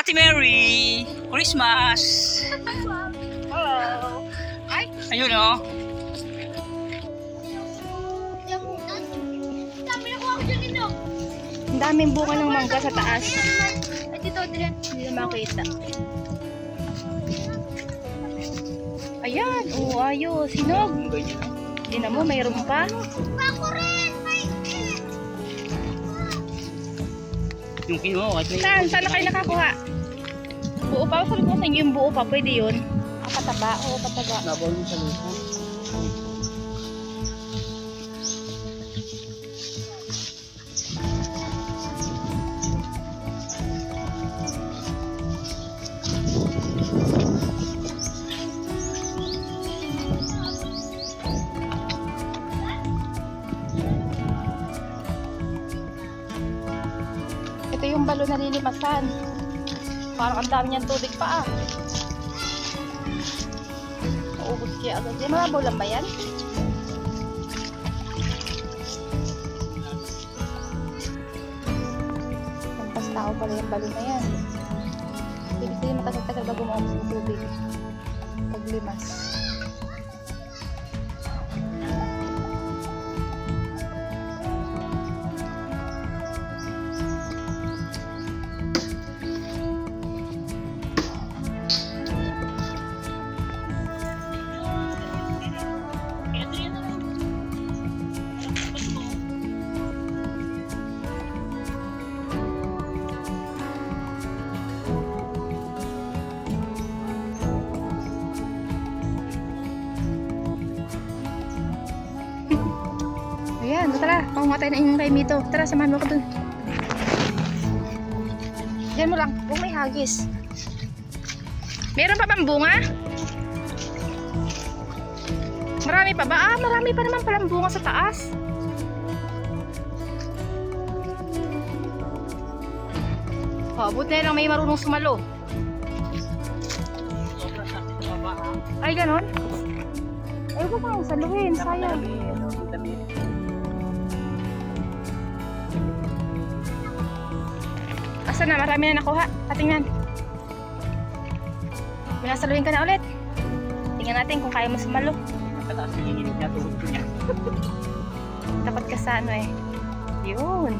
Ate Mary! Christmas! Hello! Ay! Ayun o. Ang daming bunga ng mangga sa taas. Ay, dito, dito. Hindi na makita. Ayan, oh, ayos. Sinog. Tingnan mo, mayroon pa. Yung kinuha. Saan? Saan na kayo nakakuha? Buo pa. Sabi ko sa inyo yung buo pa. Pwede yun. Pataba. Oo, pataba. Nabaw mo sa lupa. Ito yung balon na lilimasan. Parang ang dami niyang tubig pa ah. Maubos kaya agad. Yan, mababaw lang ba yan? Lampas tao pala yung balon na yan. Ibig sabihin matagal-tagal bago maubos yung tubig. Paglimas. Ayan, tara. Panguha tayo na yung kay Mito. Tara, samahan mo ako dun. Diyan mo lang. Huwag may hagis. Meron pa bang bunga? Marami pa ba? Ah, marami pa naman palang bunga sa taas. Oh, buti na lang may marunong sumalo. Ay, ganon? Ay, huwag kang saluhin. Sayang. Asa na? Marami na nakuha. Patingnan. Minasaluhin ka na ulit. Tingnan natin kung kaya mo sumalo. Nakataas yung hinilig niya. Tulog ko niya. Tapat ka sa ano eh. Yun.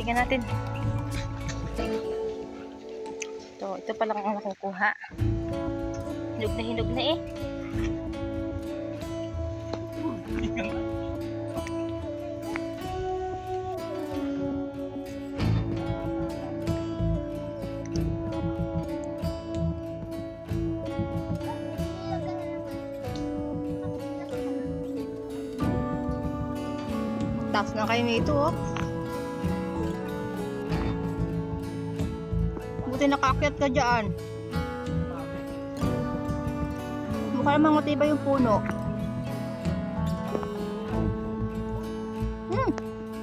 Tingnan natin. Ito pa lang ang nakukuha. Hinog na eh. Taas na kayo nito oh. Buti nakaakyat ka dyan. Mukha namang matibay yung puno.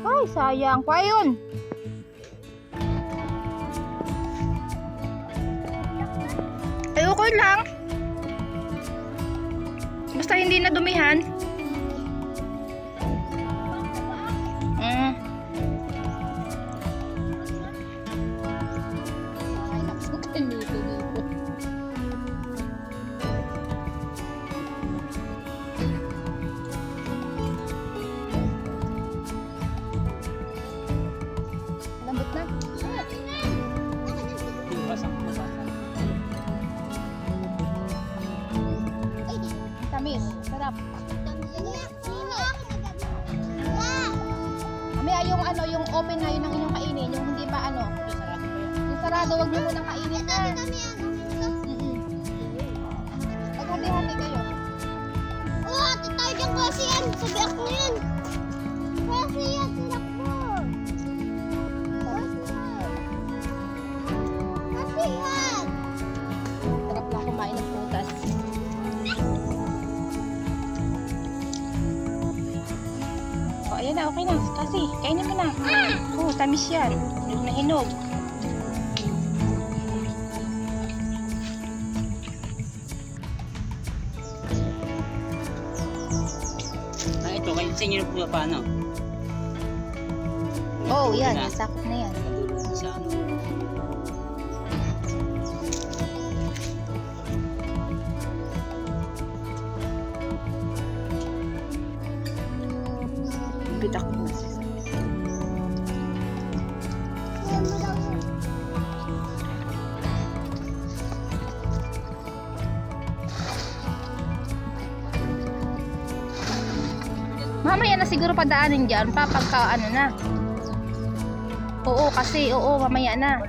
Ay, sayang pa yun. Ay, okay lang. Basta hindi na dumihan. Lambot na. Tamis. Sarap. May yung ano, yung open na yun ang inyong kainin, yung hindi pa ano. Yung sarado, wag niyo munang kainin. Maghati-hati kayo. Oh, ate tayo dyan kasi yan. Sabi ako yun. Kasi yan, sinak mo. Kasi yan. Sarap lang kumain ng prutas. Oh, ayan na, okay na. Kasi, kainin mo na. Oh, tamis yan. Hinog na hinog. Ito, kayo sa inyo na po paano? Oh, yan. Sakop na yan. Natulog sa ano. Bitak na siya. Ayan mo daw siya. Mamaya na siguro padaanin dyan pa pagka ano na. Oo kasi, oo mamaya na.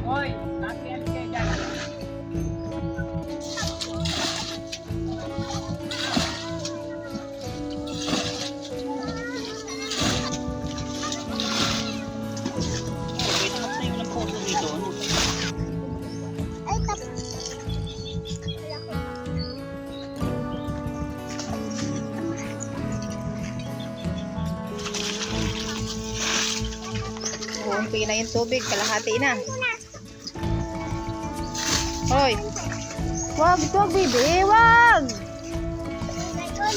Hoy, nasiyan kayo dyan. Pwede magtayo ng puso dito, ano? Ay, tapos. Wala ko. Unti na yung tubig, kalahati na. Hoy. Wag, wag baby, wag. Ngayon.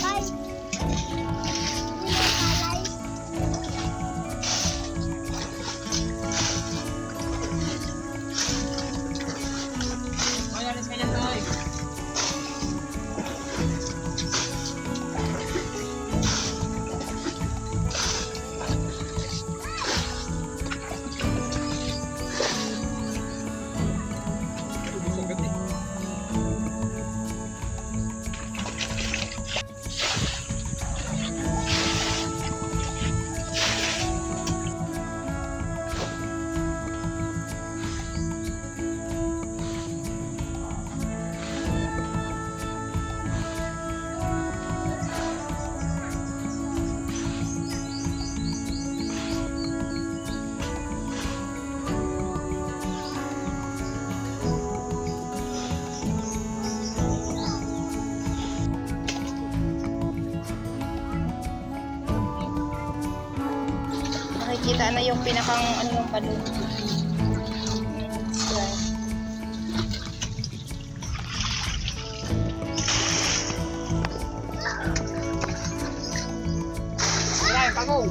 Bye. Hoy, alis ka dyan, Toy. Nakikita na yung pinakang ano yung balon. Ay, pagong.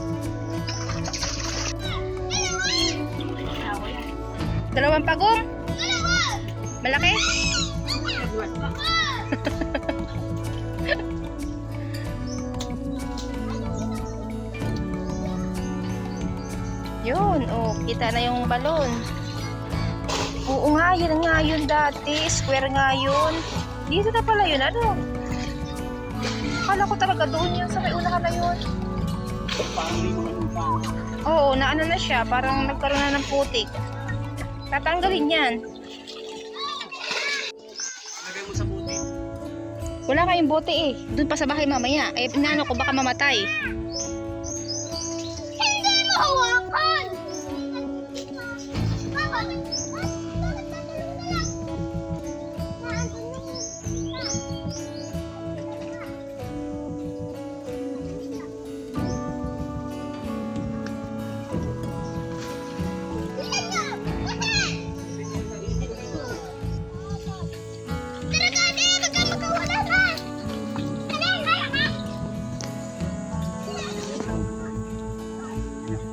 Dalawang pagong? Malaki? Yun, oh, kita na yung balon. Oo nga, yun nga yun dati. Square nga yun. Dito na pala yun, ano? Akala ko talaga doon yun sa may unahan na yun. Parang may mga lupa. Oo, naano na siya. Parang nagkaroon na ng putik. Tatanggalin yan. Lagay mo sa buti. Wala kayong bote eh. Doon pa sa bahay mamaya. Eh, inaano ko baka mamatay. Hindi mo hawakan!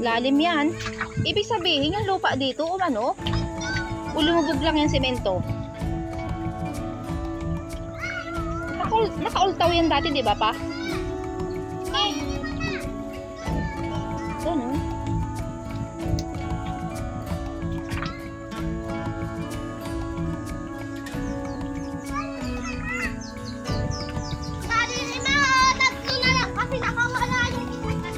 Lalim yan. Ibig sabihin, yung lupa dito, umano, ulumubog lang yung semento. Nakaultaw yan dati, di ba pa? Eh. Ganun. Sabi ni Ma, tatlo na lang kasi nakawala yung isa.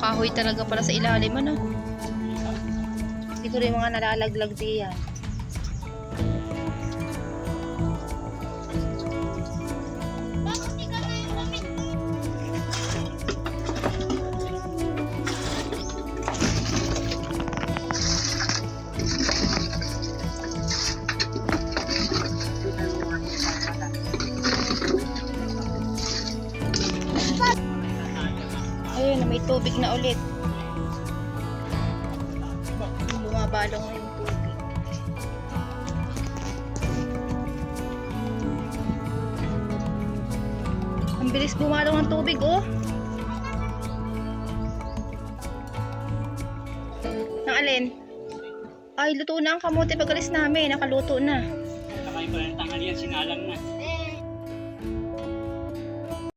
kahoy talaga pala sa ilalim, ano? Siguro yung mga nalalaglag diyan. Bakit di ka na yung damit? Ayun, may tubig na ulit. Bumabalong na yung tubig. Ang bilis bumalong ng tubig, oh. Nang alin? Ay, luto na ang kamote pag alis namin. Nakaluto na. Nakain pa ng tanghalian, sinalang na.